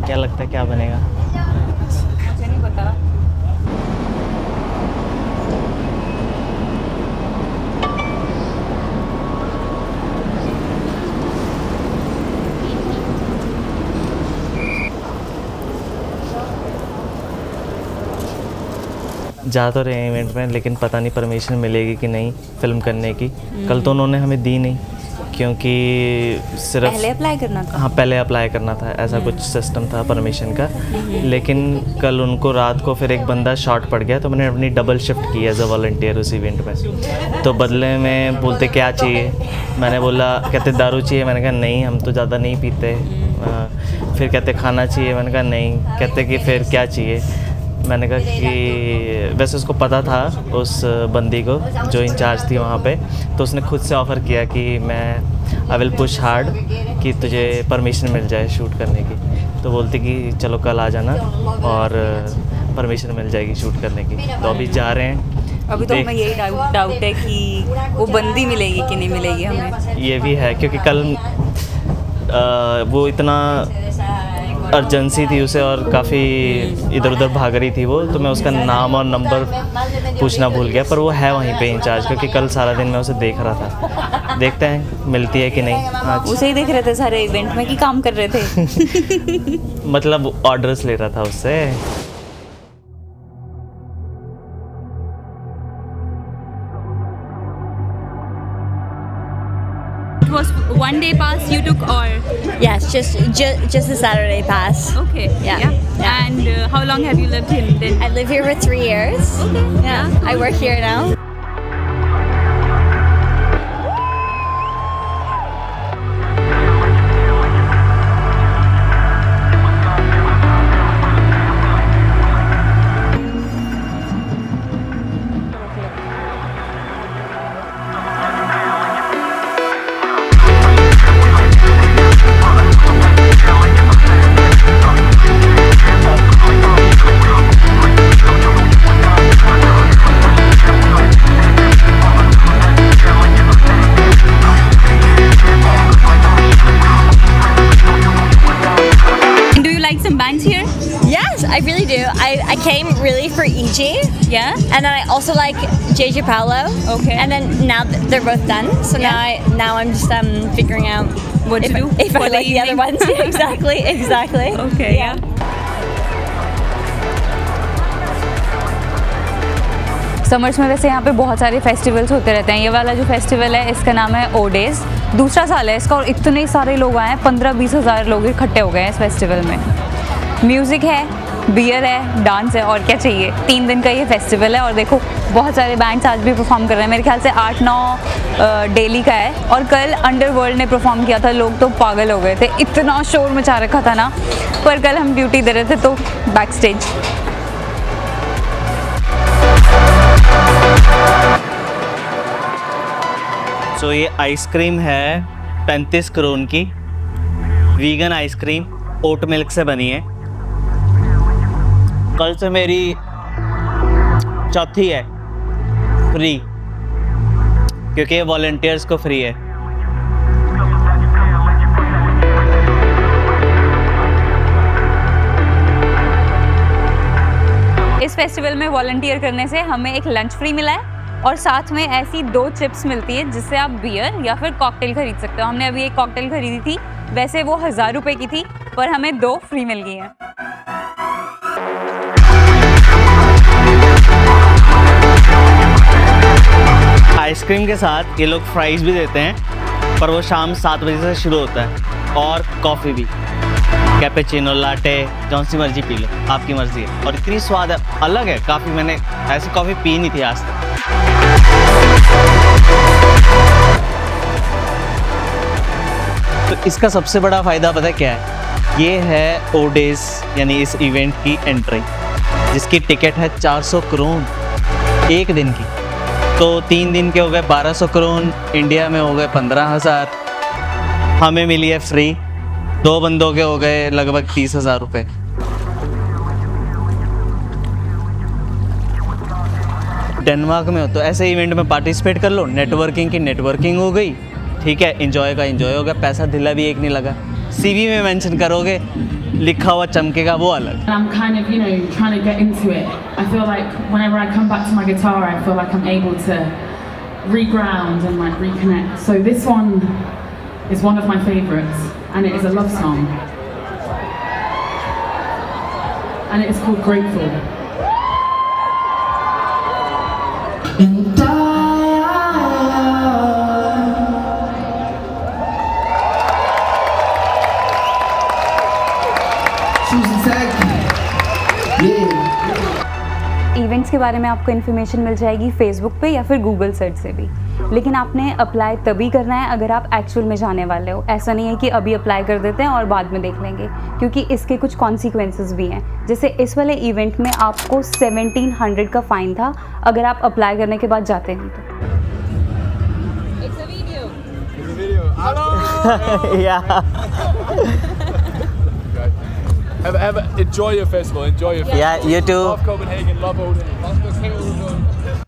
क्या लगता है क्या बनेगा? मुझे नहीं पता। जा तो रहे हैं इवेंट में, लेकिन पता नहीं परमिशन मिलेगी कि नहीं फ़िल्म करने की। कल तो उन्होंने हमें दी नहीं, क्योंकि सिर्फ पहले अप्लाई करना था। हाँ, पहले अप्लाई करना था, ऐसा कुछ सिस्टम था परमिशन का। लेकिन कल उनको रात को फिर एक बंदा शॉर्ट पड़ गया, तो मैंने अपनी डबल शिफ्ट की एज अ वॉलंटियर उस इवेंट में। तो बदले में बोलते क्या चाहिए, मैंने बोला, कहते दारू चाहिए, मैंने कहा नहीं हम तो ज़्यादा नहीं पीते। फिर कहते खाना चाहिए, मैंने कहा नहीं। कहते कि फिर क्या चाहिए, मैंने कहा कि वैसे उसको पता था उस बंदी को जो इंचार्ज थी वहाँ पे, तो उसने खुद से ऑफ़र किया कि मैं आई विल पुश हार्ड कि तुझे परमिशन मिल जाए शूट करने की। तो बोलती कि चलो कल आ जाना और परमिशन मिल जाएगी शूट करने की। तो अभी जा रहे हैं। अभी तो हमें यही डाउट है कि वो बंदी मिलेगी कि नहीं मिलेगी हमें। ये भी है, क्योंकि कल वो इतना अर्जेंसी थी उसे और काफ़ी इधर उधर भाग रही थी वो, तो मैं उसका नाम और नंबर पूछना भूल गया। पर वो है वहीं पे इंचार्ज, क्योंकि कल सारा दिन मैं उसे देख रहा था। देखते हैं मिलती है कि नहीं आज। उसे ही देख रहे थे सारे इवेंट में कि काम कर रहे थे। मतलब ऑर्डर्स ले रहा था उससे। Was one day pass you took or? Yes, just a Saturday pass. Okay. Yeah. And how long have you lived in then? I live here for 3 years. Okay. Yeah, I work here now. I really do. I came really for EG. Yeah. And then I also like JJ Paolo. Okay. And then now they're both done. So now I'm just figuring out what to do if I like the other ones. Exactly. Okay. Yeah. Summers में वैसे यहाँ पे बहुत सारे festivals होते रहते हैं। ये वाला जो फेस्टिवल है इसका नाम है ओडेज। दूसरा साल है इसका और इतने सारे लोग आए हैं, 15-20 हज़ार लोग इकट्ठे हो गए हैं इस फेस्टिवल में। म्यूज़िक है, बियर है, डांस है और क्या चाहिए। 3 दिन का ये फेस्टिवल है और देखो बहुत सारे बैंड्स आज भी परफॉर्म कर रहे हैं। मेरे ख्याल से 8-9 डेली का है और कल अंडरवर्ल्ड ने परफॉर्म किया था। लोग तो पागल हो गए थे, इतना शोर मचा रखा था ना। पर कल हम ड्यूटी दे रहे थे तो बैक स्टेज। तो ये आइसक्रीम है 35 करोड़ की, वीगन आइसक्रीम, ओट मिल्क से बनी है। कल से मेरी चौथी है फ्री, क्योंकि ये वॉलंटियर्स को फ्री है। इस फेस्टिवल में वॉलंटियर करने से हमें एक लंच फ्री मिला है और साथ में ऐसी 2 चिप्स मिलती है जिससे आप बियर या फिर कॉकटेल खरीद सकते हो। हमने अभी एक कॉकटेल खरीदी थी, वैसे वो 1000 रुपए की थी, पर हमें 2 फ्री मिल गई हैं। आइसक्रीम के साथ ये लोग फ्राइज़ भी देते हैं, पर वो शाम 7 बजे से शुरू होता है। और कॉफ़ी भी, कैपेचिनो, लाटे, जौन सी मर्जी पी लो, आपकी मर्जी है। और इतनी स्वाद अलग है काफ़ी, मैंने ऐसी कॉफ़ी पी नहीं थी आज तक। तो इसका सबसे बड़ा फ़ायदा पता है क्या है? ये है ओडेज यानी इस इवेंट की एंट्री, जिसकी टिकट है 400 करोड़ एक दिन की। तो 3 दिन के हो गए 1200 करोड़, इंडिया में हो गए 15,000। हमें मिली है फ्री, 2 बंदों के हो गए लगभग 30,000 रुपये। डेनमार्क में हो तो ऐसे इवेंट में पार्टिसिपेट कर लो, नेटवर्किंग की नेटवर्किंग हो गई, ठीक है, एंजॉय का एंजॉय हो गया, पैसा ढिला भी एक नहीं लगा। CV में मेंशन करोगे, लिखा हुआ चमकेगा, वो अलग। And I'm kind of, you know, trying to get into it. I feel like whenever I come back to my guitar, I feel like I'm able to reground and like reconnect. So this one is one of my favorites, and it is a love song. And it is called Grateful. Events के बारे में आपको information मिल जाएगी Facebook पे या फिर Google search से भी, लेकिन आपने अप्लाई तभी करना है अगर आप एक्चुअल में जाने वाले हो। ऐसा नहीं है कि अभी अप्लाई कर देते हैं और बाद में देख लेंगे, क्योंकि इसके कुछ कॉन्सिक्वेंसेस भी हैं। जैसे इस वाले इवेंट में आपको 1700 का फ़ाइन था अगर आप अप्लाई करने के बाद जाते हैं तो। Have enjoy your festival. Enjoy your festival. Yeah, you too. Love Copenhagen. Love Odin.